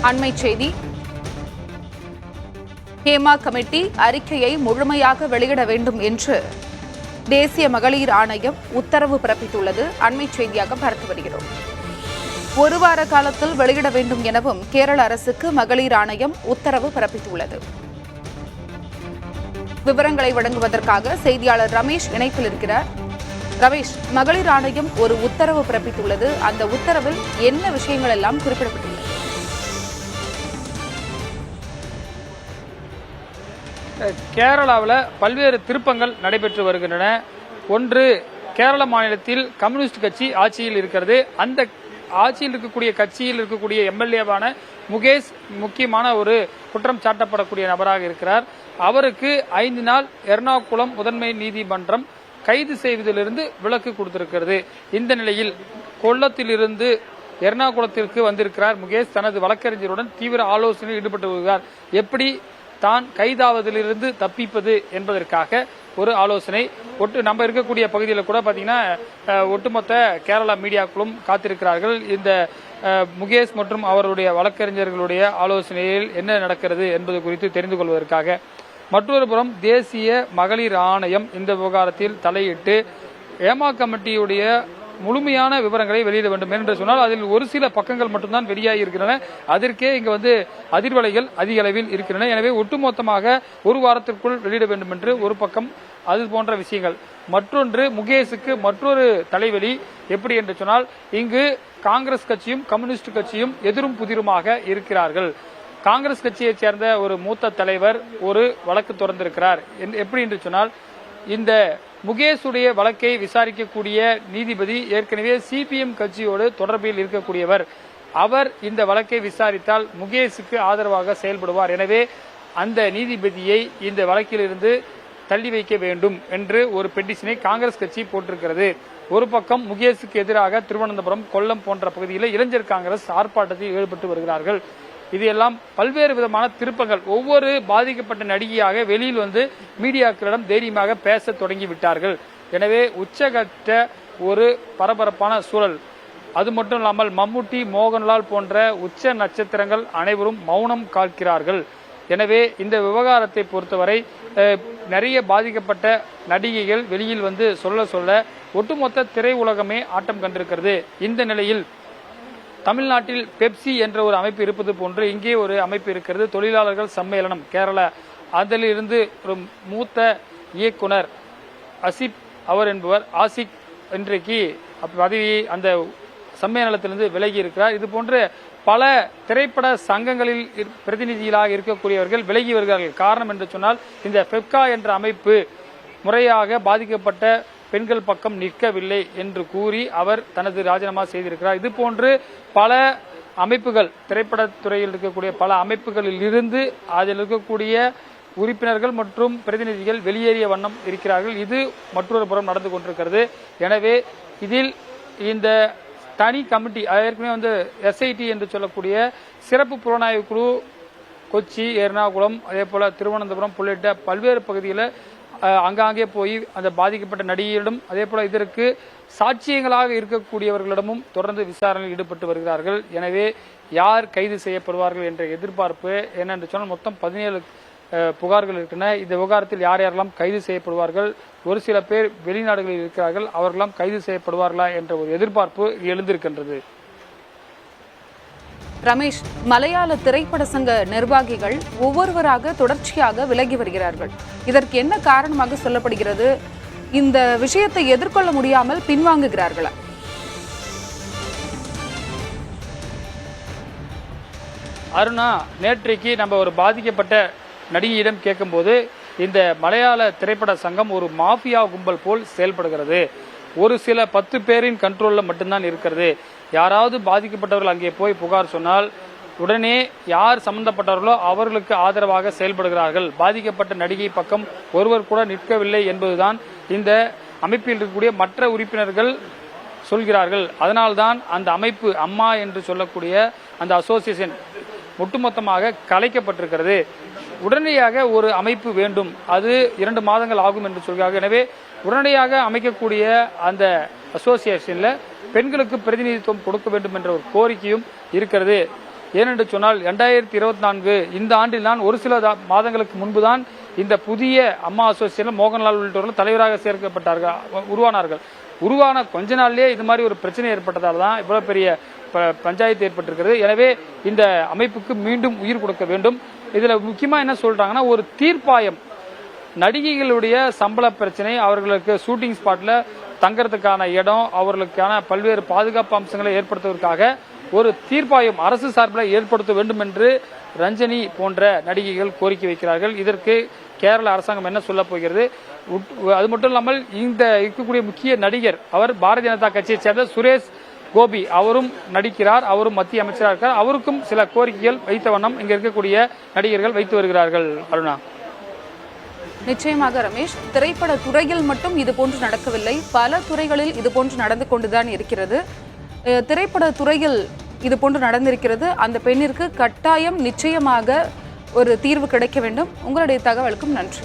அண்மை செய்தி. ஹேமா கமிட்டி அறிக்கையை முழுமையாக வெளியிட வேண்டும் என்று தேசிய மகளிர் ஆணையம் உத்தரவு பிறப்பித்துள்ளது. அண்மை செய்தியாக பார்த்து வருகிறோம். ஒரு வார காலத்தில் வெளியிட வேண்டும் எனவும் கேரள அரசுக்கு மகளிர் ஆணையம் உத்தரவு பிறப்பித்துள்ளது. விவரங்களை வழங்குவதற்காக செய்தியாளர் ரமேஷ் இணைப்பில் இருக்கிறார். ரமேஷ், மகளிர் ஆணையம் ஒரு உத்தரவு பிறப்பித்துள்ளது. அந்த உத்தரவில் என்ன விஷயங்கள் எல்லாம் குறிப்பிடப்பட்டுள்ளது? கேரளாவில் பல்வேறு திருப்பங்கள் நடைபெற்று வருகின்றன. ஒன்று, கேரள மாநிலத்தில் கம்யூனிஸ்ட் கட்சி ஆட்சியில் இருக்கிறது. அந்த ஆட்சியில் இருக்கக்கூடிய கட்சியில் இருக்கக்கூடிய எம்எல்ஏவான முகேஷ் முக்கியமான ஒரு குற்றம் சாட்டப்படக்கூடிய நபராக இருக்கிறார். அவருக்கு 5 நாள் எர்ணாகுளம் முதன்மை நீதிமன்றம் கைது செய்வதிலிருந்து விலக்கு கொடுத்திருக்கிறது. இந்த நிலையில் கொல்லத்திலிருந்து எர்ணாகுளத்திற்கு வந்திருக்கிறார் முகேஷ். தனது வழக்கறிஞருடன் தீவிர ஆலோசனையில் ஈடுபட்டு வருகிறார். எப்படி தான் கைதாவதிலிருந்து தப்பிப்பது என்பதற்காக ஒரு ஆலோசனை. நம்ம இருக்கக்கூடிய பகுதியில் கூட பாத்தீங்கன்னா ஒட்டுமொத்த கேரளா மீடியாக்களும் காத்திருக்கிறார்கள். இந்த முகேஷ் மற்றும் அவருடைய வழக்கறிஞர்களுடைய ஆலோசனையில் என்ன நடக்கிறது என்பது குறித்து தெரிந்து கொள்வதற்காக. மற்றொரு புறம் தேசிய மகளிர் ஆணையம் இந்த விவகாரத்தில் தலையிட்டு ஹேமா கமிட்டியுடைய முழுமையான விவரங்களை வெளியிட வேண்டும் என்று சொன்னால் அதில் ஒரு சில பக்கங்கள் மட்டும்தான் வெளியாகி இருக்கின்றன. அதற்கே இங்கு அதிர்வலைகள் அதிக அளவில் இருக்கின்றன. எனவே ஒட்டுமொத்தமாக ஒரு வாரத்திற்குள் வெளியிட வேண்டும் என்று ஒரு பக்கம் அது போன்ற விஷயங்கள். மற்றொன்று, முகேஷுக்கு மற்றொரு தலைவலி. எப்படி என்று சொன்னால், இங்கு காங்கிரஸ் கட்சியும் கம்யூனிஸ்ட் கட்சியும் எதிரும் புதிருமாக இருக்கிறார்கள். காங்கிரஸ் கட்சியைச் சேர்ந்த ஒரு மூத்த தலைவர் ஒரு வழக்கு தொடர்ந்திருக்கிறார். எப்படி என்று சொன்னால், இந்த முகேஷுடைய வழக்கை விசாரிக்கக்கூடிய நீதிபதி ஏற்கனவே சிபிஎம் கட்சியோடு தொடர்பில் இருக்கக்கூடியவர். அவர் இந்த வழக்கை விசாரித்தால் முகேஷுக்கு ஆதரவாக செயல்படுவார். எனவே அந்த நீதிபதியை இந்த வழக்கிலிருந்து தள்ளி வைக்க வேண்டும் என்று ஒரு பெட்டிஷனை காங்கிரஸ் கட்சி போட்டிருக்கிறது. ஒரு பக்கம் முகேஷுக்கு எதிராக திருவனந்தபுரம், கொல்லம் போன்ற பகுதியில் இளைஞர் காங்கிரஸ் ஆர்ப்பாட்டத்தில் ஈடுபட்டு வருகிறார்கள். இது எல்லாம் பல்வேறு விதமான திருப்பங்கள். ஒவ்வொரு பாதிக்கப்பட்ட நடிகையாக வெளியில் மீடியாக்களிடம் தைரியமாக பேச தொடங்கி விட்டார்கள். எனவே உச்சகட்ட ஒரு பரபரப்பான சூழல். அது மட்டும் இல்லாமல் மம்முட்டி, மோகன்லால் போன்ற உச்ச நட்சத்திரங்கள் அனைவரும் மௌனம் காக்கிறார்கள். எனவே இந்த விவகாரத்தை பொறுத்தவரை நிறைய பாதிக்கப்பட்ட நடிகைகள் வெளியில் சொல்ல ஒட்டுமொத்த திரையுலகமே ஆட்டம் கண்டிருக்கிறது. இந்த நிலையில் தமிழ்நாட்டில் பெப்சி என்ற ஒரு அமைப்பு இருப்பது போன்று இங்கே ஒரு அமைப்பு இருக்கிறது. தொழிலாளர்கள் சம்மேளனம் கேரளா. அதிலிருந்து ஒரு மூத்த இயக்குனர் அசிப் அவர் என்பவர் ஆசிக் இன்றைக்கு பதவியை அந்த சம்மேளனத்திலிருந்து விலகி இருக்கிறார். இது போன்ற பல திரைப்பட சங்கங்களில் பிரதிநிதிகளாக இருக்கக்கூடியவர்கள் விலகி வருகிறார்கள். காரணம் என்று சொன்னால், இந்த பெப்கா என்ற அமைப்பு முறையாக பாதிக்கப்பட்ட பெண்கள் பக்கம் நிற்கவில்லை என்று கூறி அவர் தனது ராஜினாமா செய்திருக்கிறார். இது போன்று பல அமைப்புகள், திரைப்படத்துறையில் இருக்கக்கூடிய பல அமைப்புகளில் இருந்து அதில் இருக்கக்கூடிய உறுப்பினர்கள் மற்றும் பிரதிநிதிகள் வெளியேறிய வண்ணம் இருக்கிறார்கள். இது மற்றொரு புறம் நடந்து கொண்டிருக்கிறது. எனவே இதில் இந்த தனி கமிட்டி, ஏற்கனவே எஸ்ஐடி என்று சொல்லக்கூடிய சிறப்பு புலனாய்வு குழு கொச்சி, எர்ணாகுளம், அதே போல திருவனந்தபுரம் உள்ளிட்ட பல்வேறு பகுதியில் அங்காங்கே போய் அந்த பாதிக்கப்பட்ட நடிகையிடம், அதே போல இதற்கு சாட்சியங்களாக இருக்கக்கூடியவர்களிடமும் தொடர்ந்து விசாரணையில் ஈடுபட்டு வருகிறார்கள். எனவே யார் கைது செய்யப்படுவார்கள் என்ற எதிர்பார்ப்பு என்னென்று சொன்னால், மொத்தம் 17 புகார்கள் இருக்கின்றன. இந்த விவகாரத்தில் யார் யாரெல்லாம் கைது செய்யப்படுவார்கள், ஒரு சில பேர் வெளிநாடுகளில் இருக்கிறார்கள், அவர்களெல்லாம் கைது செய்யப்படுவார்களா என்ற ஒரு எதிர்பார்ப்பு எழுந்திருக்கின்றது. ரமேஷ், மலையாள திரைப்பட சங்க நிர்வாகிகள் ஒவ்வொருவராக தொடர்ச்சியாக விலகி வருகிறார்கள். இதற்கு என்ன காரணமாக சொல்லப்படுகிறது? இந்த விஷயத்தை எதிர்கொள்ள முடியாமல் பின்வாங்குகிறார்களா? அருணா, நேற்றைக்கு நம்ம ஒரு பாதிக்கப்பட்ட நடிகையிடம் கேட்கும்போது, இந்த மலையாள திரைப்பட சங்கம் ஒரு மாஃபியா கும்பல் போல் செயல்படுகிறது. ஒரு சில 10 பேரின் கண்ட்ரோல்ல மட்டும்தான் இருக்கிறது. யாராவது பாதிக்கப்பட்டவர்கள் அங்கே போய் புகார் சொன்னால் உடனே யார் சம்பந்தப்பட்டவர்களோ அவர்களுக்கு ஆதரவாக செயல்படுகிறார்கள். பாதிக்கப்பட்ட நடிகை பக்கம் ஒருவர் கூட நிற்கவில்லை என்பதுதான் இந்த அமைப்பில் இருக்கக்கூடிய மற்ற உறுப்பினர்கள் சொல்கிறார்கள். அதனால்தான் அந்த அமைப்பு, அம்மா என்று சொல்லக்கூடிய அந்த அசோசியேஷன் ஒட்டுமொத்தமாக கலைக்கப்பட்டிருக்கிறது. உடனடியாக ஒரு அமைப்பு வேண்டும், அது 2 மாதங்கள் ஆகும் என்று சொல்கிறார்கள். எனவே உடனடியாக அமைக்கக்கூடிய அந்த அசோசியேஷன்ல பெண்களுக்கு பிரதிநிதித்துவம் கொடுக்க வேண்டும் என்ற ஒரு கோரிக்கையும் இருக்கிறது. ஏனென்று சொன்னால் 2024 இந்த ஆண்டில் தான் ஒரு சில மாதங்களுக்கு முன்புதான் இந்த புதிய அம்மா அசோசியேஷன் மோகன்லால் உள்ளிட்டவர்கள் தலைவராக சேர்க்கப்பட்டார்கள். உருவான கொஞ்ச நாள்லயே இது மாதிரி ஒரு பிரச்சனை ஏற்பட்டதால் தான் இவ்வளவு பெரிய பஞ்சாயத்து ஏற்பட்டிருக்கிறது. எனவே இந்த அமைப்புக்கு மீண்டும் உயிர் கொடுக்க வேண்டும். இதுல முக்கியமா என்ன சொல்றாங்கன்னா, ஒரு தீர்ப்பாயம், நடிகைகளுடைய சம்பள பிரச்சனை, அவர்களுக்கு ஷூட்டிங் ஸ்பாட்ல தங்கறதுக்கான இடம், அவர்களுக்கான பல்வேறு பாதுகாப்பு அம்சங்களை ஏற்படுத்துவதற்காக ஒரு தீர்ப்பாயம் அரசு சார்பில் ஏற்படுத்த வேண்டும் என்று ரஞ்சனி போன்ற நடிகைகள் கோரிக்கை வைக்கிறார்கள். இதற்கு கேரள அரசாங்கம் என்ன சொல்ல போகிறது? அது மட்டும் இல்லாமல் இந்த இருக்கக்கூடிய முக்கிய நடிகர், அவர் பாரதிய ஜனதா கட்சியை சேர்ந்த சுரேஷ் கோபி, அவரும் நடிக்கிறார், அவரும் மத்திய அமைச்சராக இருக்கிறார். அவருக்கும் சில கோரிக்கைகள் வைத்த வண்ணம் இங்க இருக்கக்கூடிய நடிகர்கள் வைத்து வருகிறார்கள். அருணா, நிச்சயமாக ரமேஷ், திரைப்பட துறையில் மட்டும் இது போன்று நடக்கவில்லை, பல துறைகளில் இது போன்று நடந்து கொண்டுதான் இருக்கிறது. திரைப்பட துறையில் இது போன்று நடந்திருக்கிறது. அந்த பெண்ணிற்கு கட்டாயம் நிச்சயமாக ஒரு தீர்வு கிடைக்க வேண்டும். உங்களுடைய தகவலுக்கும் நன்றி.